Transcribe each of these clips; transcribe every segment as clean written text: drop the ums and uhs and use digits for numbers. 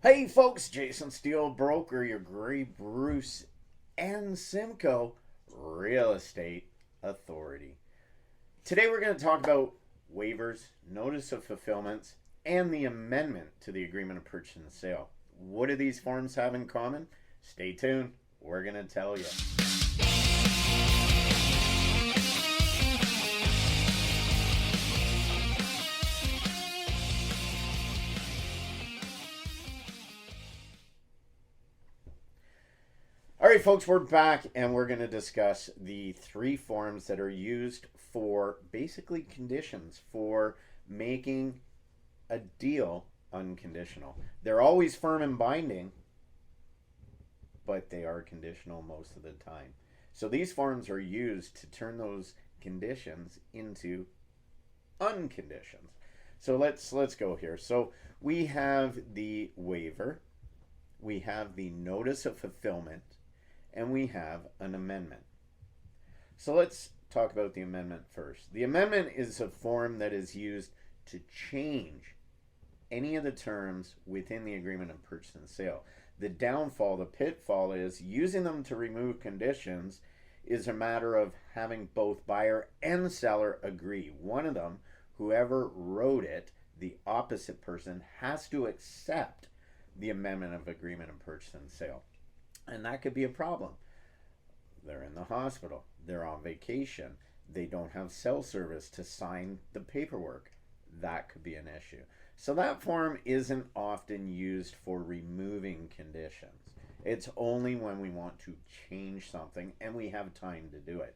Hey folks, Jason Steele, broker, your Gray Bruce and Simcoe Real Estate Authority. Today we're going to talk about waivers, notice of fulfillments, and the amendment to the agreement of purchase and sale. What do these forms have in common? Stay tuned. We're going to tell you. All right, folks, we're back and we're going to discuss the three forms that are used for basically conditions for making a deal unconditional. They're always firm and binding, but they are conditional most of the time. So these forms are used to turn those conditions into unconditions. So let's go here. So we have the waiver, we have the notice of fulfillment, and we have an amendment. So let's talk about the amendment first. The amendment is a form that is used to change any of the terms within the agreement of purchase and sale. The downfall, the pitfall is using them to remove conditions is a matter of having both buyer and seller agree. One of them, whoever wrote it, the opposite person, has to accept the amendment of agreement of purchase and sale. And that could be a problem. They're in the hospital, they're on vacation, they don't have cell service to sign the paperwork. That could be an issue. So that form isn't often used for removing conditions. It's only when we want to change something and we have time to do it.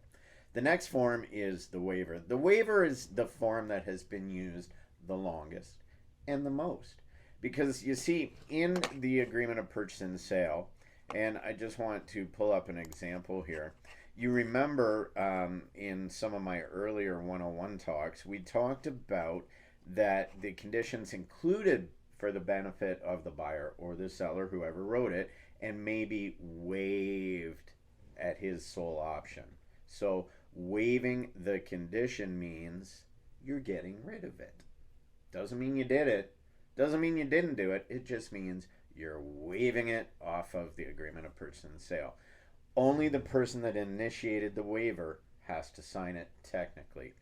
The next form is the waiver. The waiver is the form that has been used the longest and the most. Because you see, in the agreement of purchase and sale, and I just want to pull up an example here. You remember in some of my earlier 101 talks, we talked about that the conditions included for the benefit of the buyer or the seller, whoever wrote it, and may be waived at his sole option. So waiving the condition means you're getting rid of it. Doesn't mean you did it. Doesn't mean you didn't do it. It just means you're waiving it off of the agreement of purchase and sale. Only the person that initiated the waiver has to sign it technically.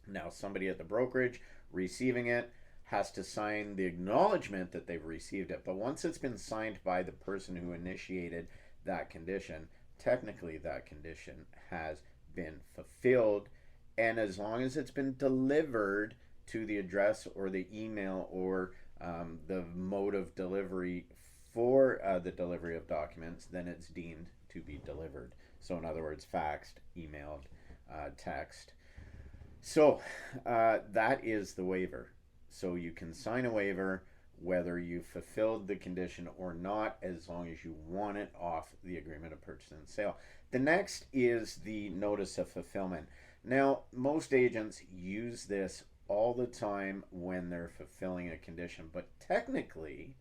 Now, somebody at the brokerage receiving it has to sign the acknowledgement that they've received it. But once it's been signed by the person who initiated that condition, technically that condition has been fulfilled. And as long as it's been delivered to the address or the email or the mode of delivery for the delivery of documents, then it's deemed to be delivered. So in other words, faxed, emailed, text. So that is the waiver. So you can sign a waiver whether you fulfilled the condition or not, as long as you want it off the agreement of purchase and sale. The next is the notice of fulfillment. Now, most agents use this all the time when they're fulfilling a condition, but technically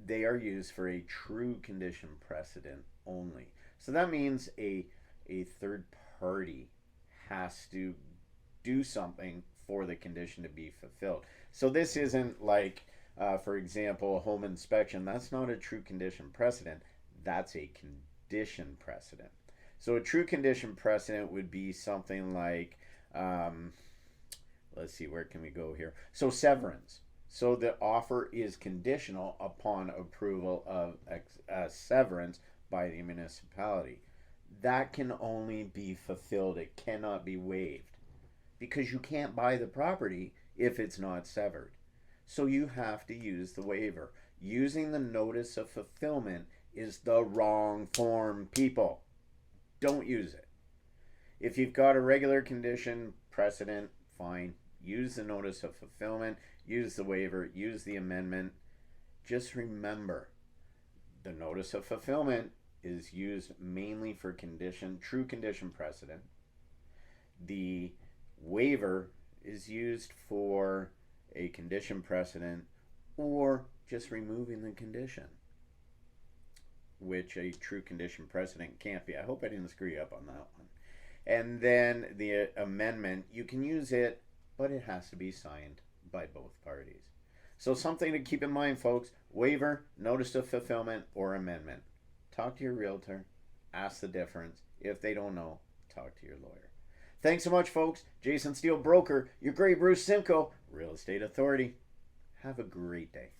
they are used for a true condition precedent only. So that means a third party has to do something for the condition to be fulfilled. So this isn't like, for example, a home inspection. That's not a true condition precedent. That's a condition precedent. So a true condition precedent would be something like, let's see, where can we go here? So severance. So the offer is conditional upon approval of severance by the municipality. That can only be fulfilled. It cannot be waived because you can't buy the property if it's not severed. So you have to use the waiver. Using the notice of fulfillment is the wrong form, people. Don't use it. If you've got a regular condition precedent, fine. Use the notice of fulfillment, use the waiver, use the amendment. Just remember, the notice of fulfillment is used mainly for true condition precedent. The waiver is used for a condition precedent or just removing the condition, which a true condition precedent can't be. I hope I didn't screw you up on that one. And then the amendment, you can use it, but it has to be signed by both parties. So something to keep in mind, folks: waiver, notice of fulfillment, or amendment. Talk to your realtor. Ask the difference. If they don't know, talk to your lawyer. Thanks so much, folks. Jason Steele, broker, your Grey Bruce Simcoe, real estate authority. Have a great day.